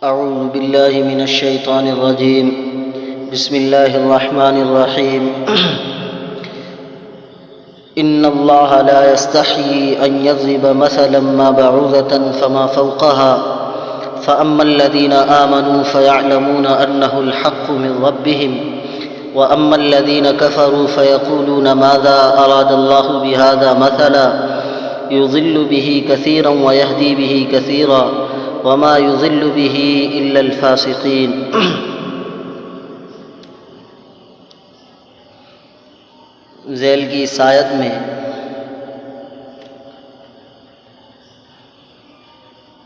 أعوذ بالله من الشيطان الرجيم. بسم الله الرحمن الرحيم. إن الله لا يستحيي أن يضرب مثلا ما بعوضة فما فوقها فأما الذين آمنوا فيعلمون أنه الحق من ربهم وأما الذين كفروا فيقولون ماذا أراد الله بهذا مثلا يضل به كثيرا ويهدي به كثيرا وما يضل به إلا الفاسقين. ذیل کی اس آیت میں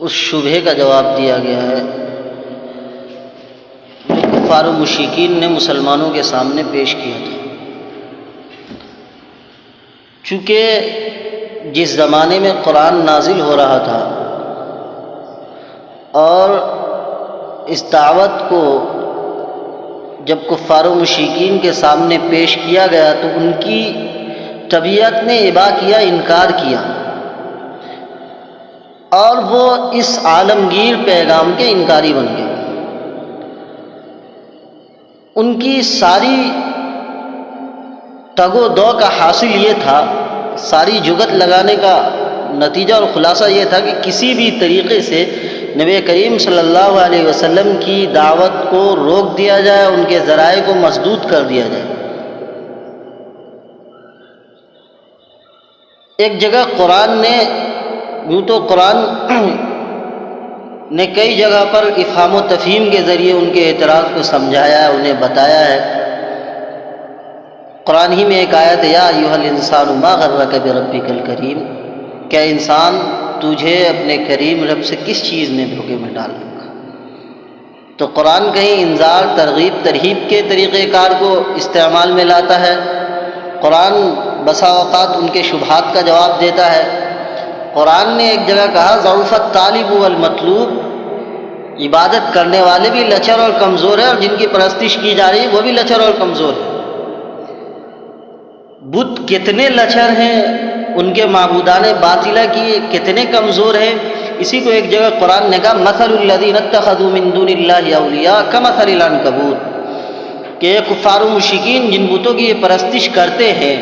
اس شبہے کا جواب دیا گیا ہے جو کفار و مشرکین نے مسلمانوں کے سامنے پیش کیا تھا. چونکہ جس زمانے میں قرآن نازل ہو رہا تھا اور اس دعوت کو جب کفار و مشرکین کے سامنے پیش کیا گیا تو ان کی طبیعت نے ابا کیا، انکار کیا، اور وہ اس عالمگیر پیغام کے انکاری بن گئے. ان کی ساری تگ و دو کا حاصل یہ تھا، ساری جگت لگانے کا نتیجہ اور خلاصہ یہ تھا کہ کسی بھی طریقے سے نبی کریم صلی اللہ علیہ وسلم کی دعوت کو روک دیا جائے، ان کے ذرائع کو مسدود کر دیا جائے. ایک جگہ قرآن نے یوں تو قرآن نے کئی جگہ پر افہام و تفہیم کے ذریعے ان کے اعتراض کو سمجھایا ہے، انہیں بتایا ہے. قرآن ہی میں ایک آیت ہے، یا ایھا الانسان ما غرک بربک الکریم، کہ انسان تجھے اپنے کریم رب سے کس چیز نے دھوکے میں ڈال رکھا. تو قرآن کہیں انذار، ترغیب، ترہیب کے طریقہ کار کو استعمال میں لاتا ہے. قرآن بسا اوقات ان کے شبہات کا جواب دیتا ہے. قرآن نے ایک جگہ کہا ضعف الطالب والمطلوب، عبادت کرنے والے بھی لچر اور کمزور ہیں اور جن کی پرستش کی جا رہی ہے وہ بھی لچر اور کمزور ہیں. بت کتنے لچر ہیں، ان کے معبودان باطلہ کی کتنے کمزور ہیں. اسی کو ایک جگہ قرآن نے کہا مثل الذین اتخذوا من دون اللہ اولیاء کمثل العنکبوت، کہ کفار و مشرکین جن بتوں کی یہ پرستش کرتے ہیں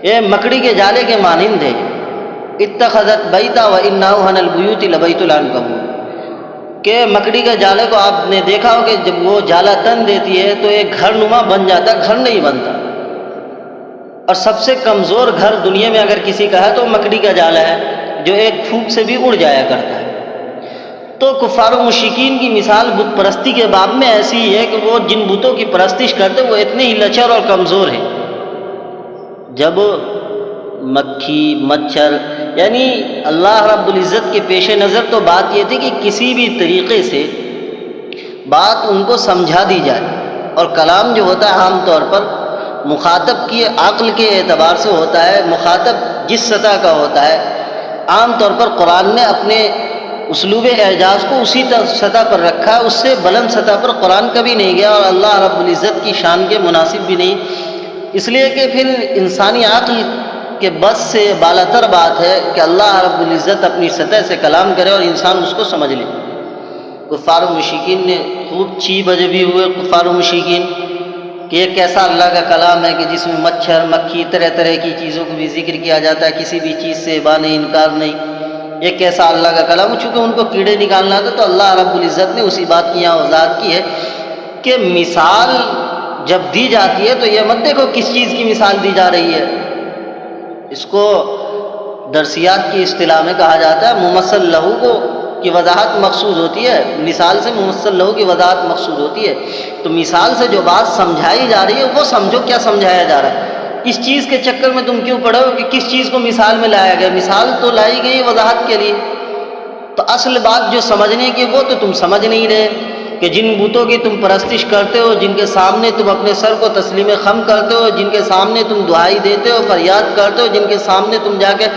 یہ مکڑی کے جالے کے مانند ہے. اتخذت بیتا وان اوہن البیوت لبیت العنکبوت، کہ مکڑی کے جالے کو آپ نے دیکھا ہو کہ جب وہ جالا تن دیتی ہے تو ایک گھر نما بن جاتا، گھر نہیں بنتا. اور سب سے کمزور گھر دنیا میں اگر کسی کا ہے تو مکڑی کا جالا ہے جو ایک پھونک سے بھی اڑ جایا کرتا ہے. تو کفار و مشرکین کی مثال بت پرستی کے باب میں ایسی ہی ہے کہ وہ جن بتوں کی پرستش کرتے وہ اتنے ہی لچر اور کمزور ہیں. جب مکھی، مچھر، یعنی اللہ رب العزت کے پیش نظر تو بات یہ تھی کہ کسی بھی طریقے سے بات ان کو سمجھا دی جائے. اور کلام جو ہوتا ہے عام طور پر مخاطب کی عقل کے اعتبار سے ہوتا ہے، مخاطب جس سطح کا ہوتا ہے. عام طور پر قرآن نے اپنے اسلوب اعجاز کو اسی سطح پر رکھا، اس سے بلند سطح پر قرآن کبھی نہیں گیا اور اللہ رب العزت کی شان کے مناسب بھی نہیں. اس لیے کہ پھر انسانی عقل کے بس سے بالاتر بات ہے کہ اللہ رب العزت اپنی سطح سے کلام کرے اور انسان اس کو سمجھ لے. کفار و مشرکین نے خوب چی بجے بھی ہوئے کفار و مشرکین کہ یہ کیسا اللہ کا کلام ہے کہ جس میں مچھر، مکھی، طرح طرح کی چیزوں کو بھی ذکر کیا جاتا ہے، کسی بھی چیز سے ابا نہیں، انکار نہیں. یہ کیسا اللہ کا کلام ہے. چونکہ ان کو کیڑے نکالنا تھا تو اللہ رب العزت نے اسی بات کی یہاں وضاحت کی ہے کہ مثال جب دی جاتی ہے تو یہ مت دیکھو کس چیز کی مثال دی جا رہی ہے. اس کو درسیات کی اصطلاح میں کہا جاتا ہے ممثل لہو کو کی وضاحت مقصود ہوتی ہے، مثال سے ممثل لہو کی وضاحت مقصود ہوتی ہے. تو مثال سے جو بات سمجھائی جا رہی ہے وہ سمجھو کیا سمجھایا جا رہا ہے. اس چیز کے چکر میں تم کیوں پڑے ہو کہ کس چیز کو مثال میں لایا گیا. مثال تو لائی گئی وضاحت کے لیے، تو اصل بات جو سمجھنے کی وہ تو تم سمجھ نہیں رہے کہ جن بتوں کی تم پرستش کرتے ہو، جن کے سامنے تم اپنے سر کو تسلیم خم کرتے ہو، جن کے سامنے تم دعائی دیتے ہو، فریاد کرتے ہو، جن کے سامنے تم جا کے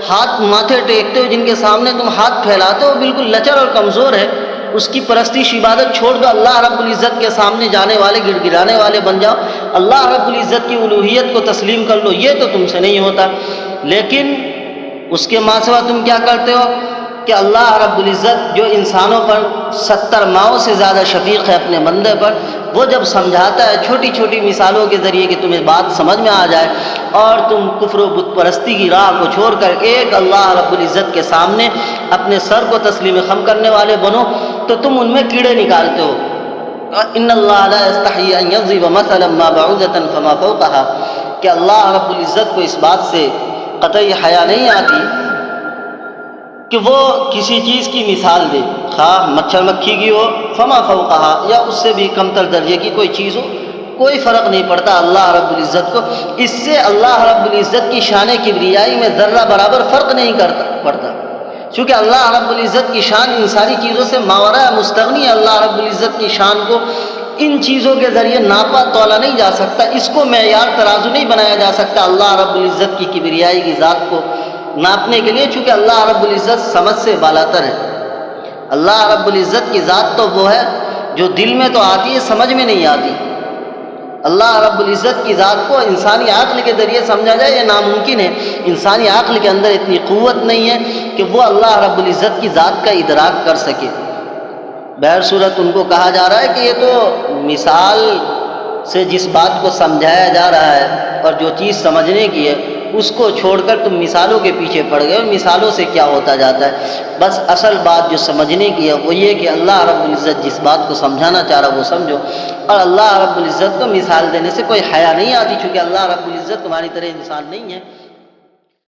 ہاتھ ماتھے ٹیکتے ہو، جن کے سامنے تم ہاتھ پھیلاتے ہو، بالکل لچر اور کمزور ہے. اس کی پرستش عبادت چھوڑ دو، اللہ رب العزت کے سامنے جانے والے، گڑ گڑانے والے بن جاؤ، اللہ رب العزت کی الوہیت کو تسلیم کر لو. یہ تو تم سے نہیں ہوتا. لیکن اس کے ماں سوا تم کیا کرتے ہو؟ کہ اللہ رب العزت جو انسانوں پر 70 ماؤں سے زیادہ شفیق ہے اپنے بندے پر، وہ جب سمجھاتا ہے چھوٹی چھوٹی مثالوں کے ذریعے کہ تمہیں بات سمجھ میں آ جائے اور تم کفر و بت پرستی کی راہ کو چھوڑ کر ایک اللہ رب العزت کے سامنے اپنے سر کو تسلیم خم کرنے والے بنو، تو تم ان میں کیڑے نکالتے ہو۔ ان اللہ لا یستحی ان یضرب مثلا ما بعوضۃ فما فوقها، کہ اللہ رب العزت کو اس بات سے قطعی حیا نہیں آتی کہ وہ کسی چیز کی مثال دے، خواہ مچھر مکھی کی ہو، فما فوقها، یا اس سے بھی کمتر درجے کی کوئی چیز ہو، کوئی فرق نہیں پڑتا اللہ رب العزت کو، اس سے اللہ رب العزت کی شان کبریائی میں ذرہ برابر فرق نہیں پڑتا، چونکہ اللہ رب العزت کی شان ان ساری چیزوں سے ماوراء مستغنی ہے۔ اللہ رب العزت کی شان کو ان چیزوں کے ذریعے ناپا تولا نہیں جا سکتا، اس کو معیار ترازو نہیں بنایا جا سکتا اللہ رب العزت کی کبریائی کی ذات کو ناپنے کے لیے، چونکہ اللہ رب العزت سمجھ سے بالاتر ہے۔ اللہ رب العزت کی ذات تو وہ ہے جو دل میں تو آتی ہے، سمجھ میں نہیں آتی۔ اللہ رب العزت کی ذات کو انسانی عقل کے ذریعے سمجھا جائے یہ ناممکن ہے، انسانی عقل کے اندر اتنی قوت نہیں ہے کہ وہ اللہ رب العزت کی ذات کا ادراک کر سکے۔ بہر صورت ان کو کہا جا رہا ہے کہ یہ تو مثال سے جس بات کو سمجھایا جا رہا ہے اور جو چیز سمجھنے کی ہے اس کو چھوڑ کر تم مثالوں کے پیچھے پڑ گئے ہو، مثالوں سے کیا ہوتا جاتا ہے۔ بس اصل بات جو سمجھنے کی ہے وہ یہ کہ اللہ رب العزت جس بات کو سمجھانا چاہ رہا وہ سمجھو، اور اللہ رب العزت کو مثال دینے سے کوئی حیا نہیں آتی، چونکہ اللہ رب العزت تمہاری طرح انسان نہیں ہے۔